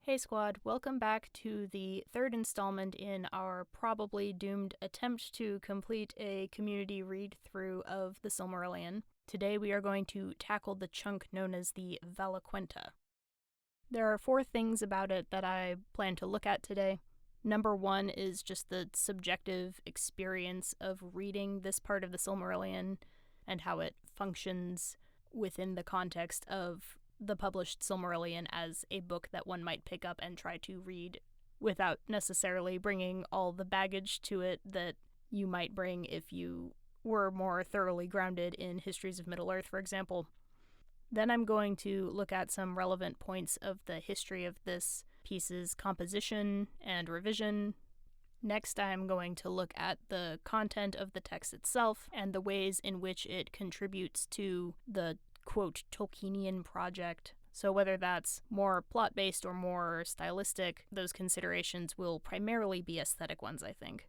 Hey squad, welcome back to the third installment in our probably doomed attempt to complete a community read-through of the Silmarillion. Today we are going to tackle the chunk known as the Valaquenta. There are 4 things about it that I plan to look at today. Number 1 is just the subjective experience of reading this part of the Silmarillion and how it functions within the context of the published Silmarillion as a book that one might pick up and try to read without necessarily bringing all the baggage to it that you might bring if you were more thoroughly grounded in Histories of Middle-earth, for example. Then I'm going to look at some relevant points of the history of this piece's composition and revision. Next, I'm going to look at the content of the text itself and the ways in which it contributes to the quote Tolkienian project. So whether that's more plot-based or more stylistic, those considerations will primarily be aesthetic ones, I think.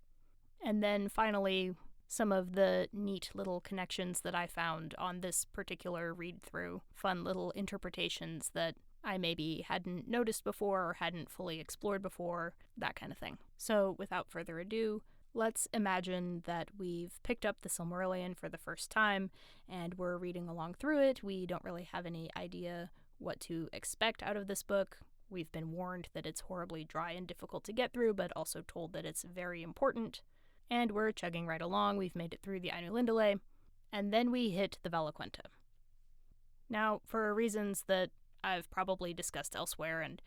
And then finally, some of the neat little connections that I found on this particular read-through, fun little interpretations that I maybe hadn't noticed before or hadn't fully explored before, that kind of thing. So without further ado, let's imagine that we've picked up the Silmarillion for the first time and we're reading along through it. We don't really have any idea what to expect out of this book. We've been warned that it's horribly dry and difficult to get through, but also told that it's very important. And we're chugging right along. We've made it through the Ainulindale, and then we hit the Valaquenta. Now, for reasons that I've probably discussed elsewhere, and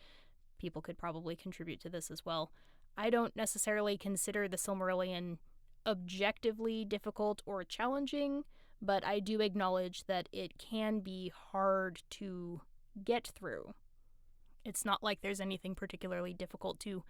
people could probably contribute to this as well, I don't necessarily consider the Silmarillion objectively difficult or challenging, but I do acknowledge that it can be hard to get through. It's not like there's anything particularly difficult to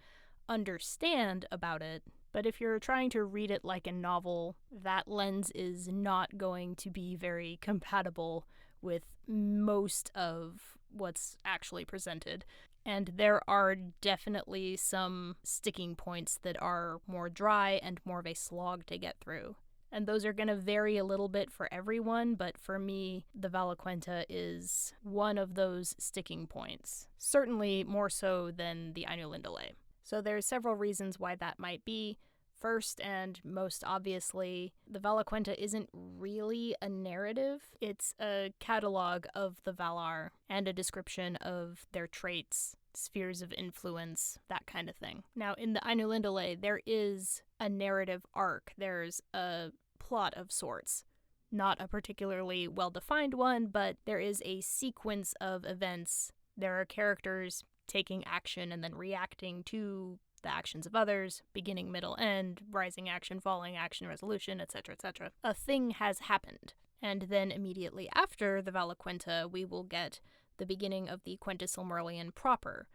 understand about it, but if you're trying to read it like a novel, that lens is not going to be very compatible with most of what's actually presented. And there are definitely some sticking points that are more dry and more of a slog to get through. And those are going to vary a little bit for everyone, but for me, the Valaquenta is one of those sticking points. Certainly more so than the Ainulindale. So there's several reasons why that might be. First, and most obviously, the Valaquenta isn't really a narrative. It's a catalog of the Valar and a description of their traits, spheres of influence, that kind of thing. Now, in the Ainulindale, there is a narrative arc. There's a plot of sorts. Not a particularly well-defined one, but there is a sequence of events. There are characters taking action and then reacting to the actions of others, beginning, middle, end, rising action, falling action, resolution, etc., etc. A thing has happened. And then immediately after the Valaquenta, we will get the beginning of the Quenta Silmarillion proper,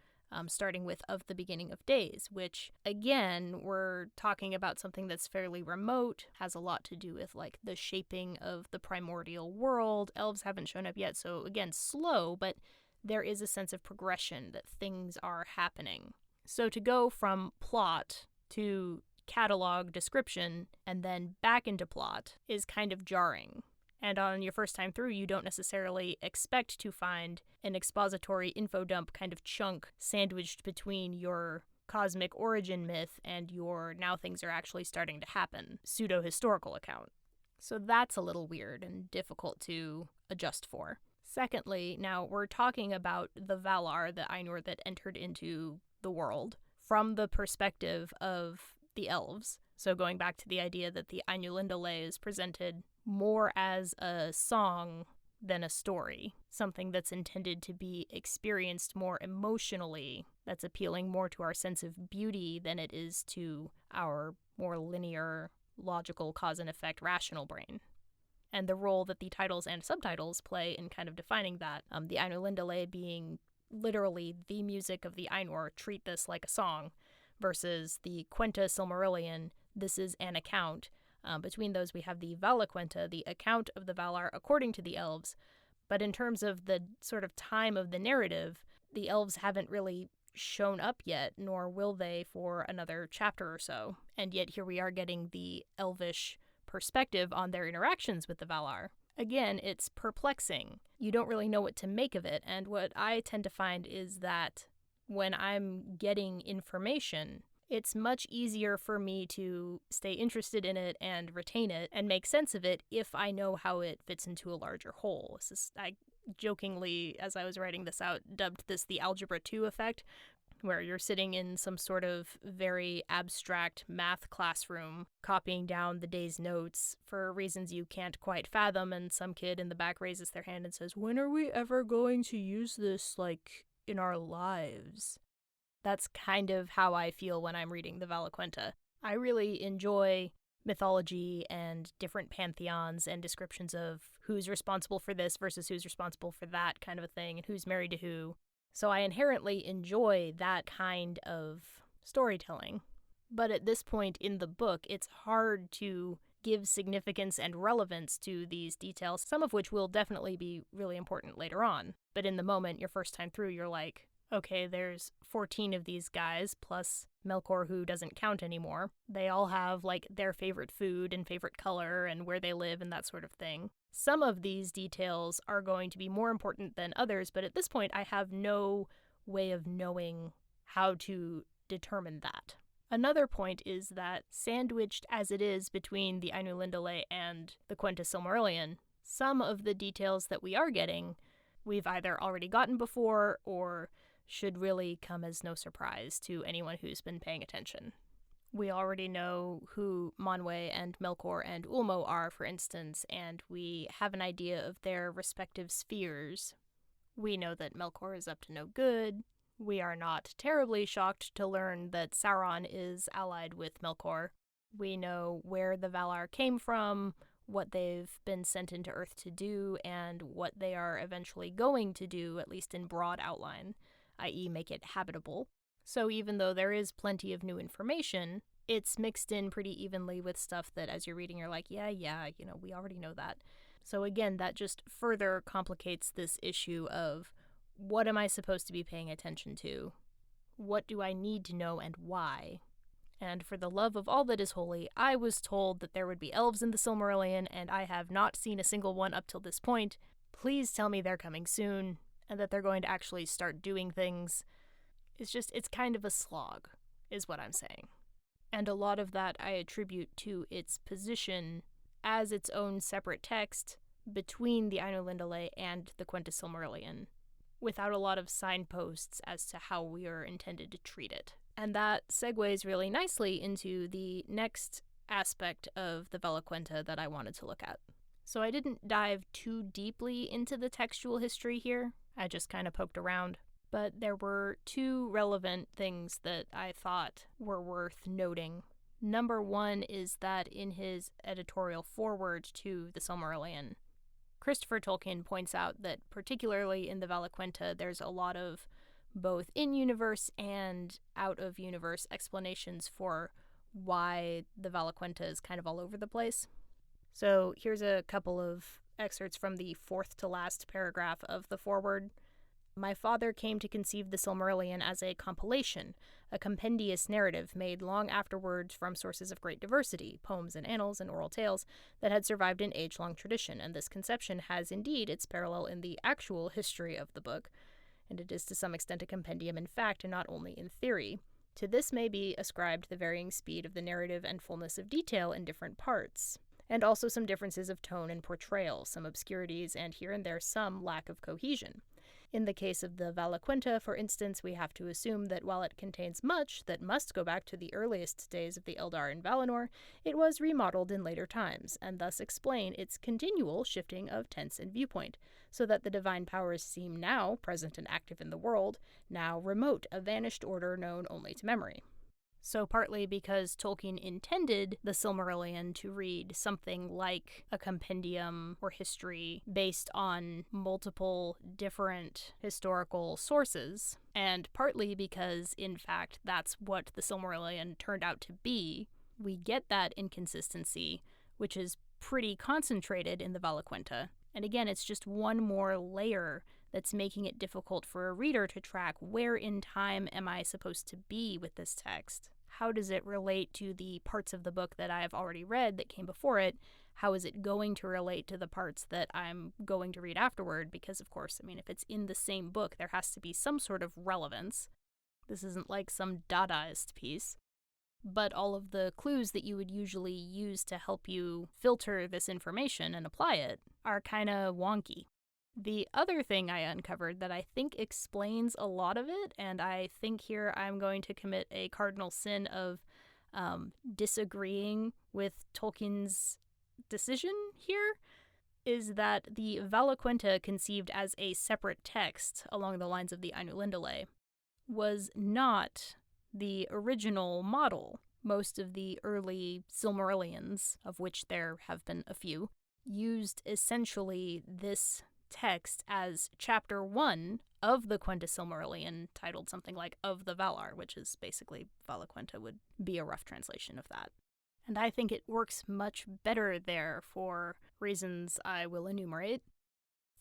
starting with Of the Beginning of Days, which, again, we're talking about something that's fairly remote, has a lot to do with, like, the shaping of the primordial world. Elves haven't shown up yet, so, again, slow, but there is a sense of progression that things are happening. So to go from plot to catalog description and then back into plot is kind of jarring. And on your first time through, you don't necessarily expect to find an expository info dump kind of chunk sandwiched between your cosmic origin myth and your now things are actually starting to happen pseudo-historical account. So that's a little weird and difficult to adjust for. Secondly, now we're talking about the Valar, the Ainur that entered into the world, from the perspective of the elves. So going back to the idea that the Ainulindale is presented more as a song than a story, something that's intended to be experienced more emotionally, that's appealing more to our sense of beauty than it is to our more linear, logical, cause and effect, rational brain. And the role that the titles and subtitles play in kind of defining that, the Ainulindale being literally the music of the Ainur, treat this like a song, versus the Quenta Silmarillion, this is an account. Between those we have the Valaquenta, the account of the Valar according to the elves, but in terms of the sort of time of the narrative, the elves haven't really shown up yet, nor will they for another chapter or so, and yet here we are getting the elvish perspective on their interactions with the Valar. Again, it's perplexing. You don't really know what to make of it, and what I tend to find is that when I'm getting information, it's much easier for me to stay interested in it and retain it and make sense of it if I know how it fits into a larger whole. I jokingly, as I was writing this out, dubbed this the Algebra 2 effect, where you're sitting in some sort of very abstract math classroom, copying down the day's notes for reasons you can't quite fathom, and some kid in the back raises their hand and says, "When are we ever going to use this, in our lives?" That's kind of how I feel when I'm reading the Valaquenta. I really enjoy mythology and different pantheons and descriptions of who's responsible for this versus who's responsible for that kind of a thing and who's married to who. So I inherently enjoy that kind of storytelling. But at this point in the book, it's hard to give significance and relevance to these details, some of which will definitely be really important later on. But in the moment, your first time through, you're like, okay, there's 14 of these guys, plus Melkor, who doesn't count anymore. They all have, their favorite food and favorite color and where they live and that sort of thing. Some of these details are going to be more important than others, but at this point, I have no way of knowing how to determine that. Another point is that, sandwiched as it is between the Ainulindalë and the Quenta Silmarillion, some of the details that we are getting, we've either already gotten before or should really come as no surprise to anyone who's been paying attention. We already know who Manwë and Melkor and Ulmo are, for instance, and we have an idea of their respective spheres. We know that Melkor is up to no good. We are not terribly shocked to learn that Sauron is allied with Melkor. We know where the Valar came from, what they've been sent into Earth to do, and what they are eventually going to do, at least in broad outline, i.e. make it habitable. So even though there is plenty of new information, it's mixed in pretty evenly with stuff that as you're reading you're like, yeah, we already know that. So again, that just further complicates this issue of what am I supposed to be paying attention to? What do I need to know and why? And for the love of all that is holy, I was told that there would be elves in the Silmarillion, and I have not seen a single one up till this point. Please tell me they're coming soon, and that they're going to actually start doing things. It's kind of a slog, is what I'm saying. And a lot of that I attribute to its position as its own separate text between the Ainulindalë and the Quenta Silmarillion, without a lot of signposts as to how we are intended to treat it. And that segues really nicely into the next aspect of the Valaquenta that I wanted to look at. So I didn't dive too deeply into the textual history here. I just kind of poked around. But there were two relevant things that I thought were worth noting. Number one is that in his editorial foreword to the Silmarillion, Christopher Tolkien points out that particularly in the Valaquenta, there's a lot of both in-universe and out-of-universe explanations for why the Valaquenta is kind of all over the place. So here's a couple of excerpts from the fourth to last paragraph of the foreword. My father came to conceive the Silmarillion as a compilation, a compendious narrative made long afterwards from sources of great diversity, poems and annals and oral tales that had survived an age-long tradition, and this conception has indeed its parallel in the actual history of the book, and it is to some extent a compendium in fact and not only in theory. To this may be ascribed the varying speed of the narrative and fullness of detail in different parts, and also some differences of tone and portrayal, some obscurities, and here and there some lack of cohesion. In the case of the Valaquenta, for instance, we have to assume that while it contains much that must go back to the earliest days of the Eldar in Valinor, it was remodeled in later times, and thus explain its continual shifting of tense and viewpoint, so that the divine powers seem now present and active in the world, now remote, a vanished order known only to memory. So partly because Tolkien intended the Silmarillion to read something like a compendium or history based on multiple different historical sources, and partly because, in fact, that's what the Silmarillion turned out to be, we get that inconsistency, which is pretty concentrated in the Valaquenta. And again, it's just one more layer that's making it difficult for a reader to track where in time am I supposed to be with this text. How does it relate to the parts of the book that I've already read that came before it? How is it going to relate to the parts that I'm going to read afterward? Because, of course, if it's in the same book, there has to be some sort of relevance. This isn't like some Dadaist piece. But all of the clues that you would usually use to help you filter this information and apply it are kind of wonky. The other thing I uncovered that I think explains a lot of it, and I think here I'm going to commit a cardinal sin of disagreeing with Tolkien's decision here, is that the Valaquenta, conceived as a separate text along the lines of the Ainulindale, was not the original model. Most of the early Silmarillions, of which there have been a few, used essentially this text as chapter 1 of the Quenta Silmarillion, titled something like Of the Valar, which is basically Valaquenta would be a rough translation of that. And I think it works much better there for reasons I will enumerate.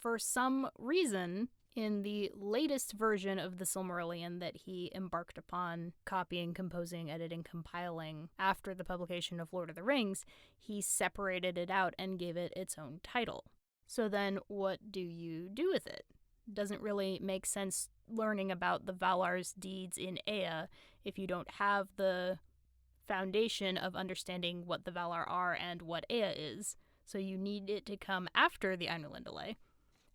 For some reason, in the latest version of the Silmarillion that he embarked upon copying, composing, editing, compiling after the publication of Lord of the Rings, he separated it out and gave it its own title. So then what do you do with it? Doesn't really make sense learning about the Valar's deeds in Ea if you don't have the foundation of understanding what the Valar are and what Ea is. So you need it to come after the Ainulindale.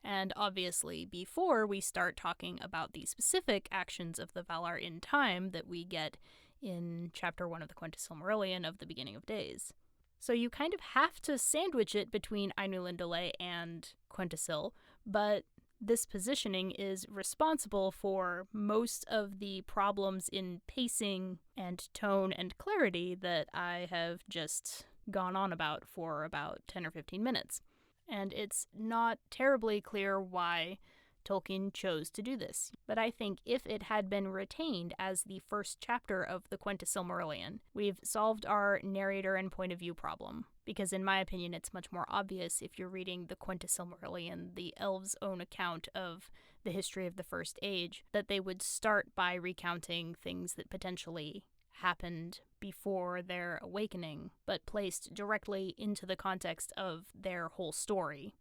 And obviously before we start talking about the specific actions of the Valar in time that we get in Chapter 1 of the Quenta Silmarillion of the Beginning of Days. So you kind of have to sandwich it between Ainulindale and Quentasil, but this positioning is responsible for most of the problems in pacing and tone and clarity that I have just gone on about for about 10 or 15 minutes. And it's not terribly clear why Tolkien chose to do this. But I think if it had been retained as the first chapter of the Quenta Silmarillion, we've solved our narrator and point of view problem. Because in my opinion, it's much more obvious if you're reading the Quenta Silmarillion, the elves' own account of the history of the First Age, that they would start by recounting things that potentially happened before their awakening, but placed directly into the context of their whole story.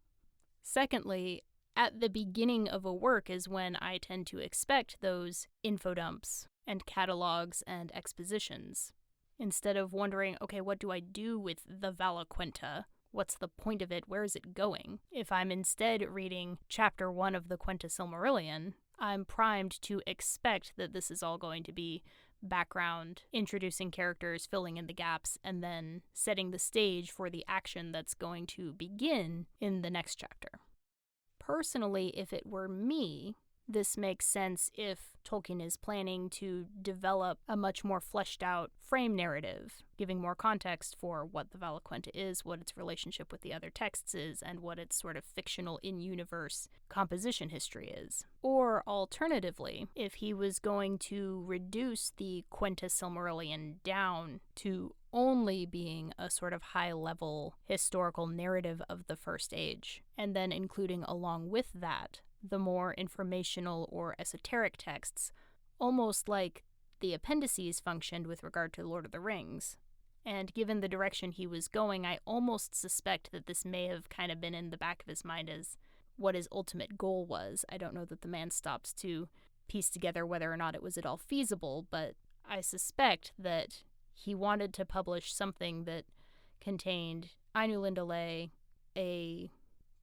Secondly, at the beginning of a work is when I tend to expect those info dumps and catalogs and expositions. Instead of wondering, okay, what do I do with the Valaquenta? What's the point of it? Where is it going? If I'm instead reading Chapter 1 of the Quenta Silmarillion, I'm primed to expect that this is all going to be background, introducing characters, filling in the gaps, and then setting the stage for the action that's going to begin in the next chapter. Personally, if it were me, this makes sense if Tolkien is planning to develop a much more fleshed out frame narrative, giving more context for what the Valaquenta is, what its relationship with the other texts is, and what its sort of fictional in-universe composition history is. Or alternatively, if he was going to reduce the Quenta Silmarillion down to only being a sort of high-level historical narrative of the First Age, and then including along with that the more informational or esoteric texts, almost like the appendices functioned with regard to Lord of the Rings. And given the direction he was going, I almost suspect that this may have kind of been in the back of his mind as what his ultimate goal was. I don't know that the man stops to piece together whether or not it was at all feasible, but I suspect that he wanted to publish something that contained Ainulindale, a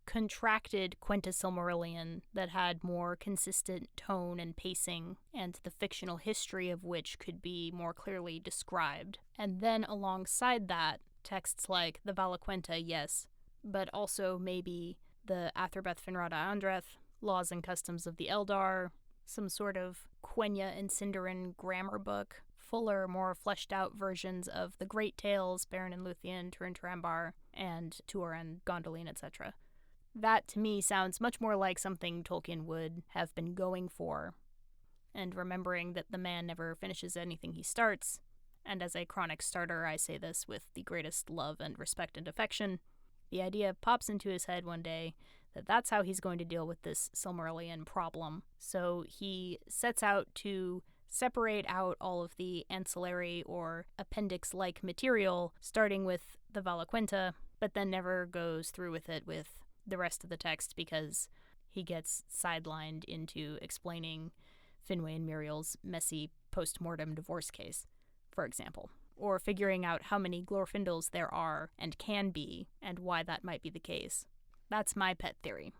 contracted Quenta Silmarillion that had more consistent tone and pacing, and the fictional history of which could be more clearly described. And then alongside that, texts like the Valaquenta, yes, but also maybe the Athrabeth Finrod Andreth, Laws and Customs of the Eldar, some sort of Quenya and Sindarin grammar book, fuller, more fleshed out versions of the Great Tales, Beren and Luthien, Turin Turambar, and Tuor and Gondolin, etc. That, to me, sounds much more like something Tolkien would have been going for. And remembering that the man never finishes anything he starts, and as a chronic starter I say this with the greatest love and respect and affection, the idea pops into his head one day that that's how he's going to deal with this Silmarillion problem. So he sets out to separate out all of the ancillary or appendix-like material, starting with the Valaquenta, but then never goes through with it with the rest of the text because he gets sidelined into explaining Finwe and Muriel's messy post-mortem divorce case, for example, or figuring out how many Glorfindels there are and can be, and why that might be the case. That's my pet theory.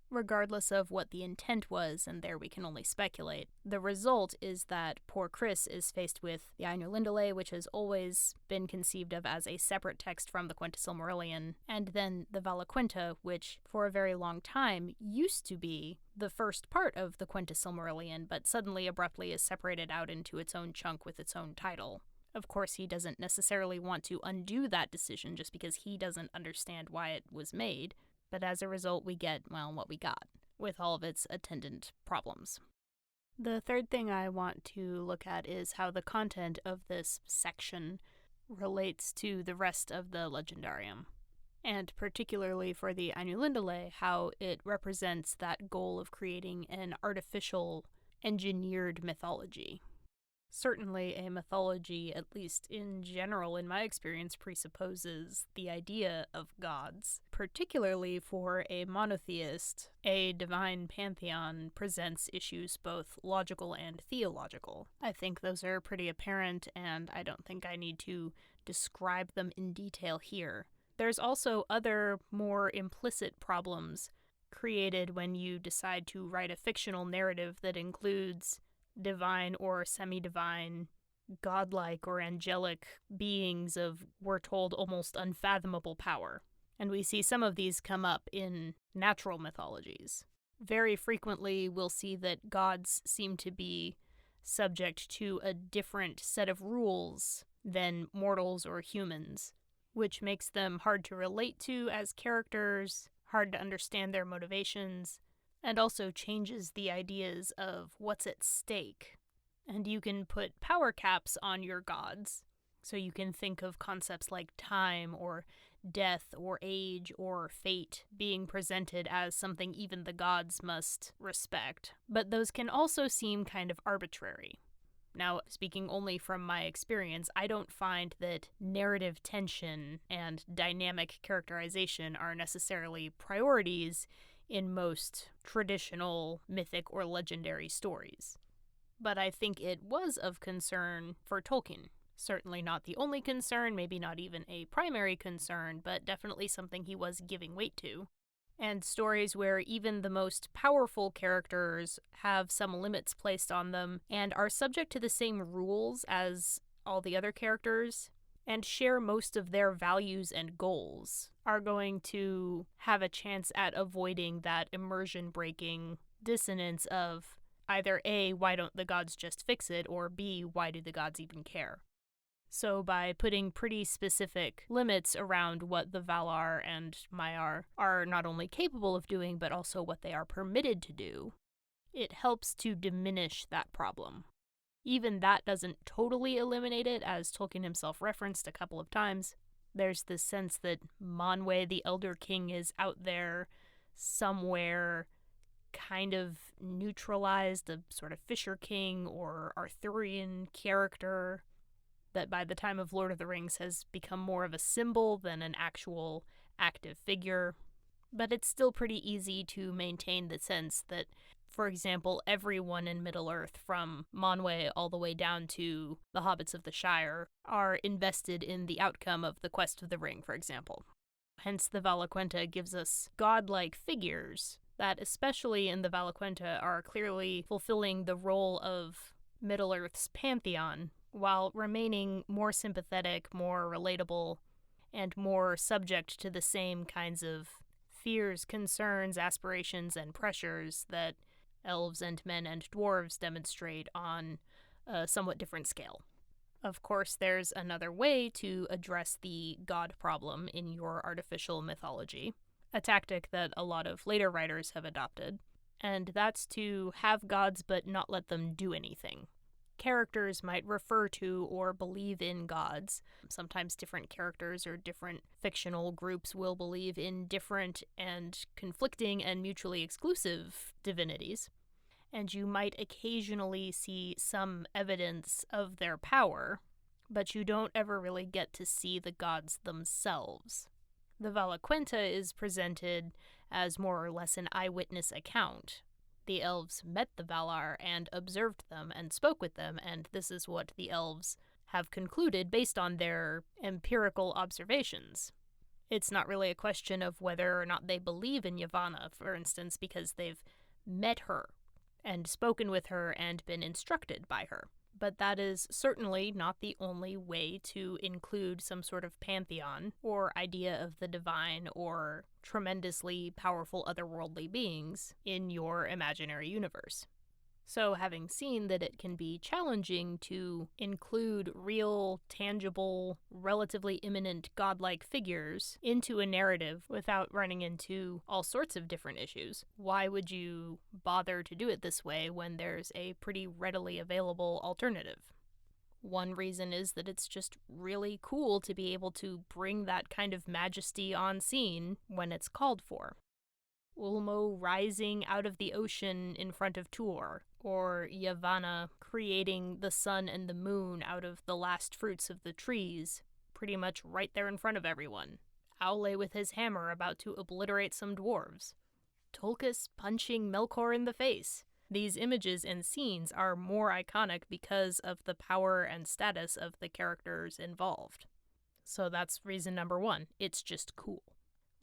Regardless of what the intent was, and there we can only speculate, the result is that poor Chris is faced with the Ainulindale, which has always been conceived of as a separate text from the Quenta Silmarillion, and then the Valaquenta, which for a very long time used to be the first part of the Quenta Silmarillion, but suddenly abruptly is separated out into its own chunk with its own title. Of course, he doesn't necessarily want to undo that decision just because he doesn't understand why it was made. But as a result, we get, well, what we got, with all of its attendant problems. The third thing I want to look at is how the content of this section relates to the rest of the Legendarium, and particularly for the Ainulindale, how it represents that goal of creating an artificial, engineered mythology. Certainly a mythology, at least in general in my experience, presupposes the idea of gods. Particularly for a monotheist, a divine pantheon presents issues both logical and theological. I think those are pretty apparent, and I don't think I need to describe them in detail here. There's also other, more implicit problems created when you decide to write a fictional narrative that includes divine or semi-divine, godlike or angelic beings of, we're told, almost unfathomable power. And we see some of these come up in natural mythologies. Very frequently, we'll see that gods seem to be subject to a different set of rules than mortals or humans, which makes them hard to relate to as characters, hard to understand their motivations, and also changes the ideas of what's at stake. And you can put power caps on your gods, so you can think of concepts like time or death or age or fate being presented as something even the gods must respect. But those can also seem kind of arbitrary. Now, speaking only from my experience, I don't find that narrative tension and dynamic characterization are necessarily priorities in most traditional mythic or legendary stories. But I think it was of concern for Tolkien. Certainly not the only concern, maybe not even a primary concern, but definitely something he was giving weight to. And stories where even the most powerful characters have some limits placed on them and are subject to the same rules as all the other characters and share most of their values and goals are going to have a chance at avoiding that immersion-breaking dissonance of either A, why don't the gods just fix it, or B, why do the gods even care? So by putting pretty specific limits around what the Valar and Maiar are not only capable of doing, but also what they are permitted to do, it helps to diminish that problem. Even that doesn't totally eliminate it, as Tolkien himself referenced a couple of times. There's this sense that Manwe, the Elder King, is out there somewhere, kind of neutralized, a sort of Fisher King or Arthurian character that by the time of Lord of the Rings has become more of a symbol than an actual active figure. But it's still pretty easy to maintain the sense that, for example, everyone in Middle-earth, from Manwe all the way down to the Hobbits of the Shire, are invested in the outcome of the Quest of the Ring, for example. Hence, the Valaquenta gives us godlike figures that, especially in the Valaquenta, are clearly fulfilling the role of Middle-earth's pantheon, while remaining more sympathetic, more relatable, and more subject to the same kinds of fears, concerns, aspirations, and pressures that elves and men and dwarves demonstrate on a somewhat different scale. Of course, there's another way to address the god problem in your artificial mythology, a tactic that a lot of later writers have adopted, and that's to have gods but not let them do anything. Characters might refer to or believe in gods. Sometimes different characters or different fictional groups will believe in different and conflicting and mutually exclusive divinities. And you might occasionally see some evidence of their power, but you don't ever really get to see the gods themselves. The Valaquenta is presented as more or less an eyewitness account. The elves met the Valar and observed them and spoke with them, and this is what the elves have concluded based on their empirical observations. It's not really a question of whether or not they believe in Yavanna, for instance, because they've met her and spoken with her and been instructed by her. But that is certainly not the only way to include some sort of pantheon or idea of the divine or tremendously powerful otherworldly beings in your imaginary universe. So having seen that it can be challenging to include real, tangible, relatively imminent godlike figures into a narrative without running into all sorts of different issues, why would you bother to do it this way when there's a pretty readily available alternative? One reason is that it's just really cool to be able to bring that kind of majesty on scene when it's called for. Ulmo rising out of the ocean in front of Tuor, or Yavanna creating the sun and the moon out of the last fruits of the trees, pretty much right there in front of everyone. Aule with his hammer about to obliterate some dwarves. Tulkas punching Melkor in the face. These images and scenes are more iconic because of the power and status of the characters involved. So that's reason number one. It's just cool.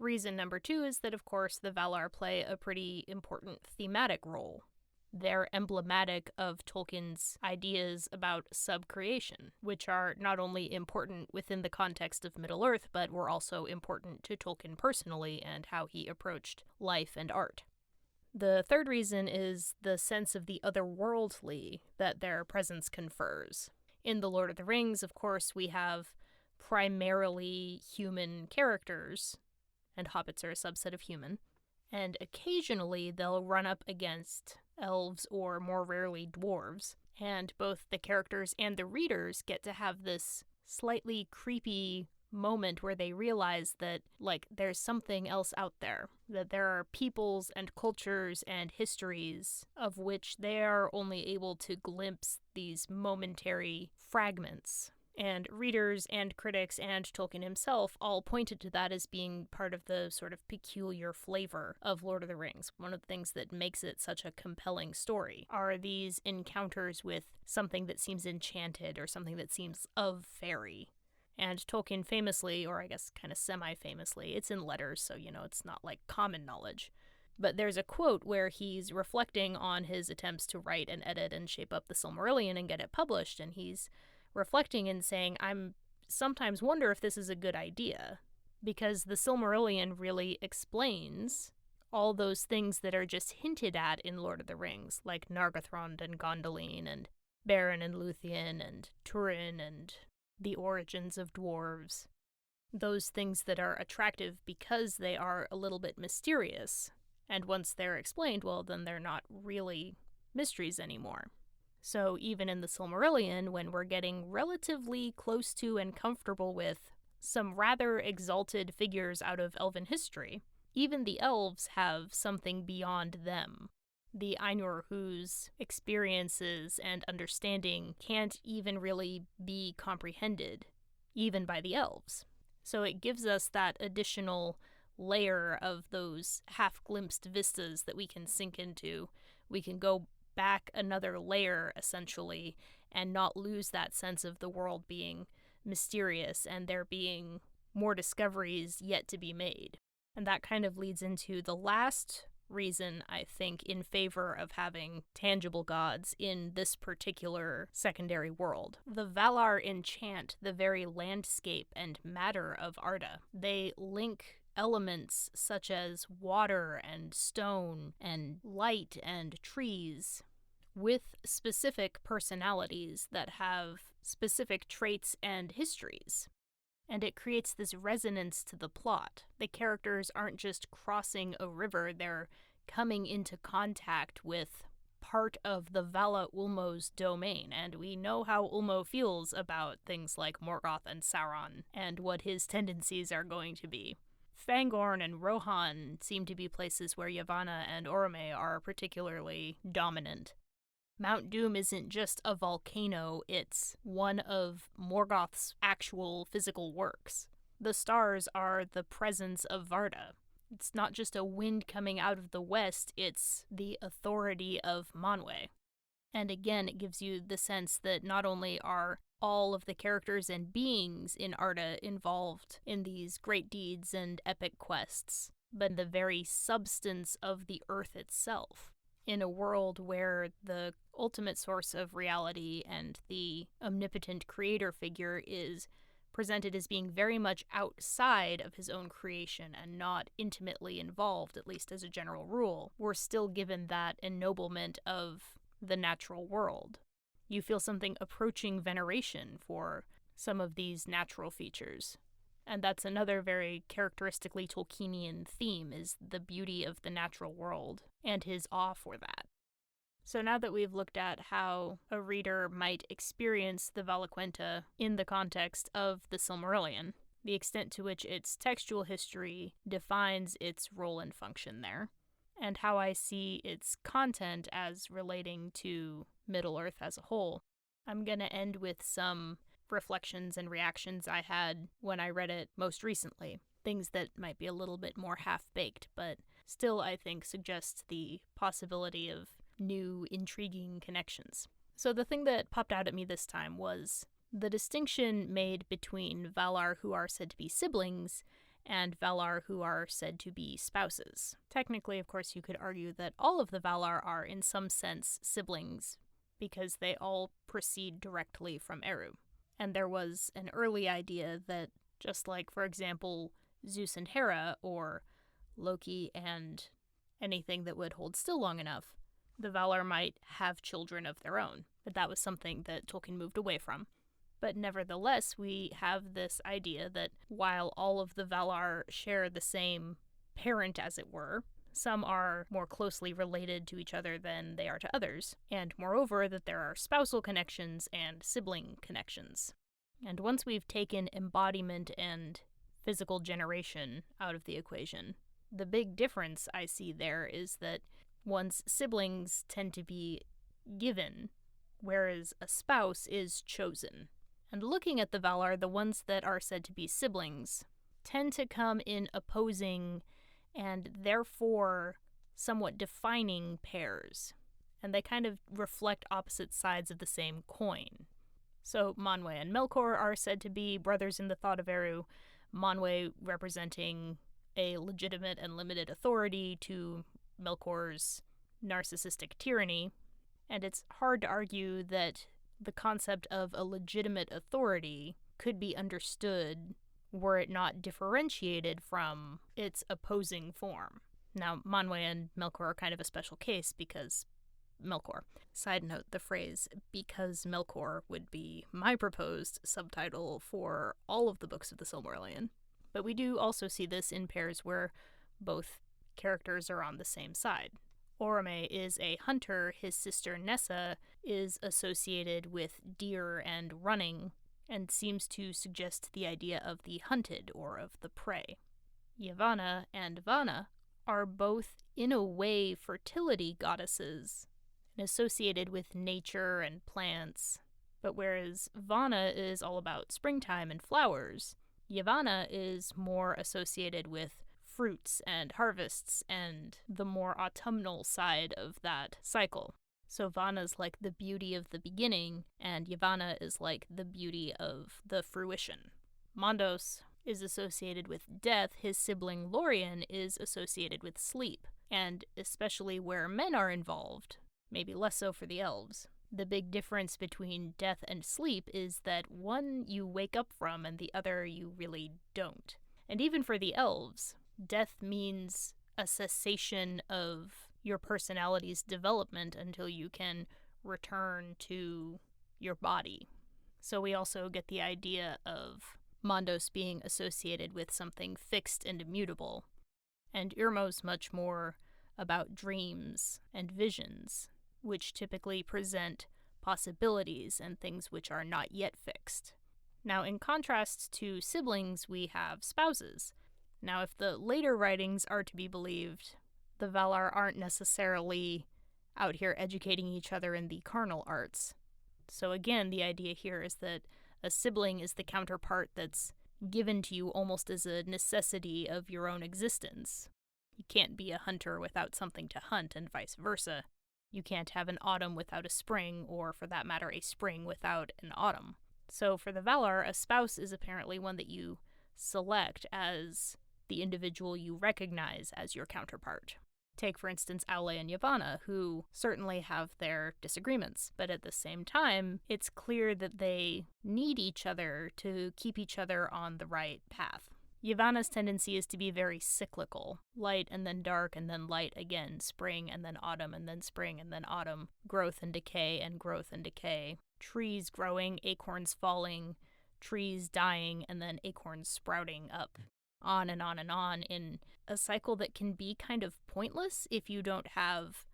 Reason number two is that, of course, the Valar play a pretty important thematic role. They're emblematic of Tolkien's ideas about subcreation, which are not only important within the context of Middle-earth, but were also important to Tolkien personally and how he approached life and art. The third reason is the sense of the otherworldly that their presence confers. In The Lord of the Rings, of course, we have primarily human characters, and hobbits are a subset of human, and occasionally they'll run up against elves or more rarely dwarves, and both the characters and the readers get to have this slightly creepy moment where they realize that, like, there's something else out there, that there are peoples and cultures and histories of which they are only able to glimpse these momentary fragments. And readers and critics and Tolkien himself all pointed to that as being part of the sort of peculiar flavor of Lord of the Rings. One of the things that makes it such a compelling story are these encounters with something that seems enchanted or something that seems of fairy. And Tolkien famously, or I guess kind of semi-famously, it's in letters, so, it's not like common knowledge, but there's a quote where he's reflecting on his attempts to write and edit and shape up the Silmarillion and get it published, and he's reflecting and saying, I'm sometimes wonder if this is a good idea, because the Silmarillion really explains all those things that are just hinted at in Lord of the Rings, like Nargothrond and Gondolin and Beren and Luthien and Turin and the origins of dwarves. Those things that are attractive because they are a little bit mysterious, and once they're explained, well, then they're not really mysteries anymore. So even in the Silmarillion, when we're getting relatively close to and comfortable with some rather exalted figures out of elven history, even the elves have something beyond them. The Ainur whose experiences and understanding can't even really be comprehended, even by the elves. So it gives us that additional layer of those half-glimpsed vistas that we can sink into. We can go back another layer, essentially, and not lose that sense of the world being mysterious and there being more discoveries yet to be made. And that kind of leads into the last reason, I think, in favor of having tangible gods in this particular secondary world. The Valar enchant the very landscape and matter of Arda. They link elements such as water and stone and light and trees with specific personalities that have specific traits and histories. And it creates this resonance to the plot. The characters aren't just crossing a river, they're coming into contact with part of the Vala Ulmo's domain, and we know how Ulmo feels about things like Morgoth and Sauron, and what his tendencies are going to be. Fangorn and Rohan seem to be places where Yavanna and Orome are particularly dominant. Mount Doom isn't just a volcano, it's one of Morgoth's actual physical works. The stars are the presence of Varda. It's not just a wind coming out of the west, it's the authority of Manwe. And again, it gives you the sense that not only are all of the characters and beings in Arda involved in these great deeds and epic quests, but the very substance of the earth itself. In a world where the ultimate source of reality and the omnipotent creator figure is presented as being very much outside of his own creation and not intimately involved, at least as a general rule, we're still given that ennoblement of the natural world. You feel something approaching veneration for some of these natural features. And that's another very characteristically Tolkienian theme, is the beauty of the natural world and his awe for that. So now that we've looked at how a reader might experience the Valaquenta in the context of the Silmarillion, the extent to which its textual history defines its role and function there, and how I see its content as relating to Middle-earth as a whole, I'm going to end with some reflections and reactions I had when I read it most recently. Things that might be a little bit more half-baked, but still I think suggest the possibility of new, intriguing connections. So the thing that popped out at me this time was the distinction made between Valar who are said to be siblings and Valar who are said to be spouses. Technically, of course, you could argue that all of the Valar are in some sense siblings because they all proceed directly from Eru. And there was an early idea that, just like, for example, Zeus and Hera, or Loki and anything that would hold still long enough, the Valar might have children of their own. But that was something that Tolkien moved away from. But nevertheless, we have this idea that while all of the Valar share the same parent, as it were, some are more closely related to each other than they are to others, and moreover that there are spousal connections and sibling connections. And once we've taken embodiment and physical generation out of the equation, the big difference I see there is that one's siblings tend to be given, whereas a spouse is chosen. And looking at the Valar, the ones that are said to be siblings tend to come in opposing and therefore somewhat defining pairs. And they kind of reflect opposite sides of the same coin. So Manwe and Melkor are said to be brothers in the thought of Eru, Manwe representing a legitimate and limited authority to Melkor's narcissistic tyranny. And it's hard to argue that the concept of a legitimate authority could be understood were it not differentiated from its opposing form. Now, Manwe and Melkor are kind of a special case because Melkor. Side note, the phrase "because Melkor" would be my proposed subtitle for all of the books of the Silmarillion. But we do also see this in pairs where both characters are on the same side. Orome is a hunter, his sister Nessa is associated with deer and running, and seems to suggest the idea of the hunted or of the prey. Yavanna and Vanna are both, in a way, fertility goddesses, and associated with nature and plants. But whereas Vanna is all about springtime and flowers, Yavanna is more associated with fruits and harvests and the more autumnal side of that cycle. So Vanna's like the beauty of the beginning, and Yavanna is like the beauty of the fruition. Mondos is associated with death, his sibling Lorien is associated with sleep, and especially where men are involved, maybe less so for the elves. The big difference between death and sleep is that one you wake up from and the other you really don't. And even for the elves, death means a cessation of your personality's development until you can return to your body. So we also get the idea of Mondos being associated with something fixed and immutable, and Irmo's much more about dreams and visions, which typically present possibilities and things which are not yet fixed. Now, in contrast to siblings, we have spouses. Now, if the later writings are to be believed, the Valar aren't necessarily out here educating each other in the carnal arts. So again, the idea here is that a sibling is the counterpart that's given to you almost as a necessity of your own existence, You can't be a hunter without something to hunt, and vice versa. You can't have an autumn without a spring, or for that matter, a spring without an autumn. So for the Valar, a spouse is apparently one that you select as the individual you recognize as your counterpart. Take, for instance, Aule and Yavanna, who certainly have their disagreements, but at the same time, it's clear that they need each other to keep each other on the right path. Yavanna's tendency is to be very cyclical. Light and then dark and then light again, spring and then autumn and then spring and then autumn, growth and decay and growth and decay. Trees growing, acorns falling, trees dying, and then acorns sprouting up. On and on and on in a cycle that can be kind of pointless if you don't have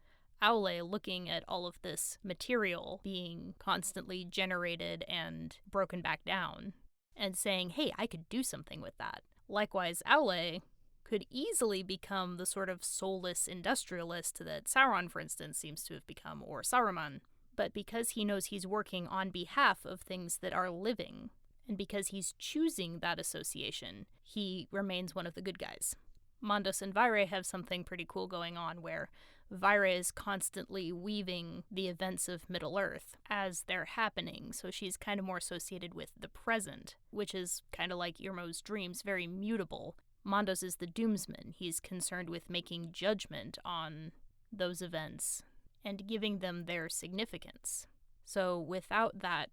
Aule looking at all of this material being constantly generated and broken back down and saying, hey, I could do something with that. Likewise, Aule could easily become the sort of soulless industrialist that Sauron, for instance, seems to have become, or Saruman. But because he knows he's working on behalf of things that are living, and because he's choosing that association, he remains one of the good guys. Mondos and Vaire have something pretty cool going on where Vaire is constantly weaving the events of Middle-earth as they're happening, so she's kind of more associated with the present, which is kind of like Irmo's dreams, very mutable. Mondos is the doomsman. He's concerned with making judgment on those events and giving them their significance. So without that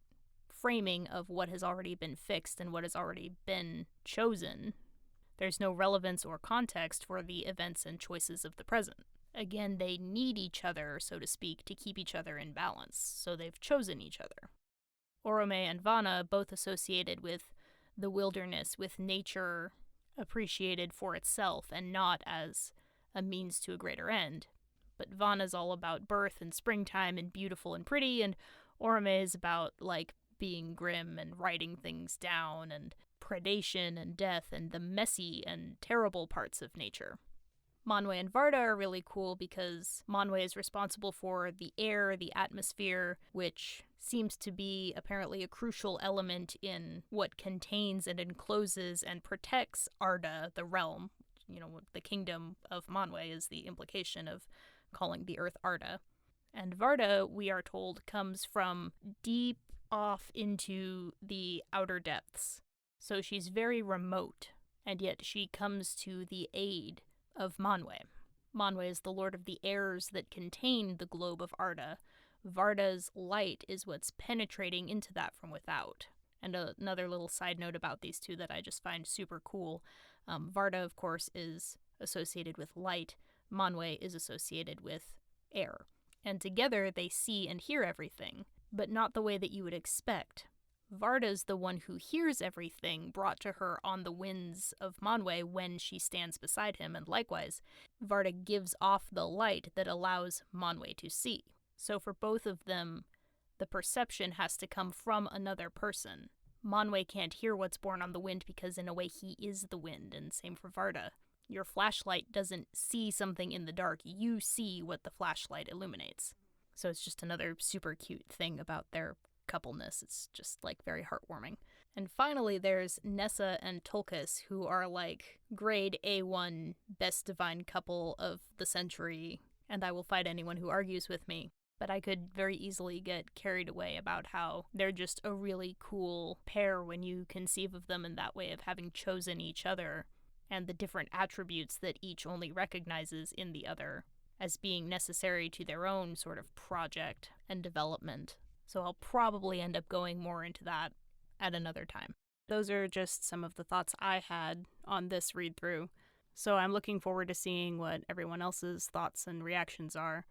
framing of what has already been fixed and what has already been chosen, there's no relevance or context for the events and choices of the present. Again, they need each other, so to speak, to keep each other in balance, so they've chosen each other. Orome and Vanna, both associated with the wilderness, with nature appreciated for itself and not as a means to a greater end. But Vanna's all about birth and springtime and beautiful and pretty, and Orome is about, like, being grim and writing things down and predation and death and the messy and terrible parts of nature. Manwe and Varda are really cool because Manwe is responsible for the air, the atmosphere, which seems to be apparently a crucial element in what contains and encloses and protects Arda, the realm. You know, the kingdom of Manwe is the implication of calling the earth Arda. And Varda, we are told, comes from deep off into the outer depths. So she's very remote, and yet she comes to the aid of Manwe. Manwe is the lord of the airs that contain the globe of Arda. Varda's light is what's penetrating into that from without. And another little side note about these two that I just find super cool. Varda, of course, is associated with light. Manwe is associated with air. And together they see and hear everything, but not the way that you would expect. Varda's the one who hears everything brought to her on the winds of Manwe when she stands beside him, and likewise, Varda gives off the light that allows Manwe to see. So for both of them, the perception has to come from another person. Manwe can't hear what's born on the wind because in a way he is the wind, and same for Varda. Your flashlight doesn't see something in the dark, you see what the flashlight illuminates. So it's just another super cute thing about their coupleness. It's just, like, very heartwarming. And finally, there's Nessa and Tulkas, who are, like, grade A1 best divine couple of the century, and I will fight anyone who argues with me. But I could very easily get carried away about how they're just a really cool pair when you conceive of them in that way of having chosen each other, and the different attributes that each only recognizes in the other as being necessary to their own sort of project and development. So I'll probably end up going more into that at another time. Those are just some of the thoughts I had on this read-through. So I'm looking forward to seeing what everyone else's thoughts and reactions are.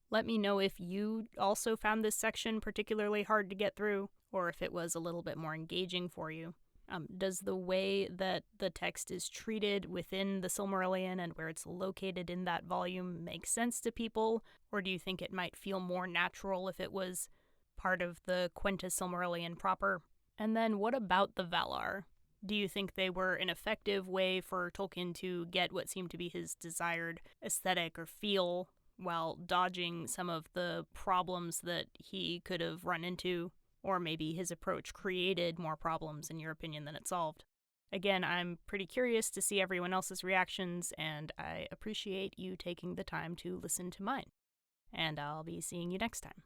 Let me know if you also found this section particularly hard to get through, or if it was a little bit more engaging for you. Does the way that the text is treated within the Silmarillion and where it's located in that volume make sense to people? Or do you think it might feel more natural if it was part of the Quenta Silmarillion proper? And then what about the Valar? Do you think they were an effective way for Tolkien to get what seemed to be his desired aesthetic or feel while dodging some of the problems that he could have run into? Or maybe his approach created more problems, in your opinion, than it solved? Again, I'm pretty curious to see everyone else's reactions, and I appreciate you taking the time to listen to mine. And I'll be seeing you next time.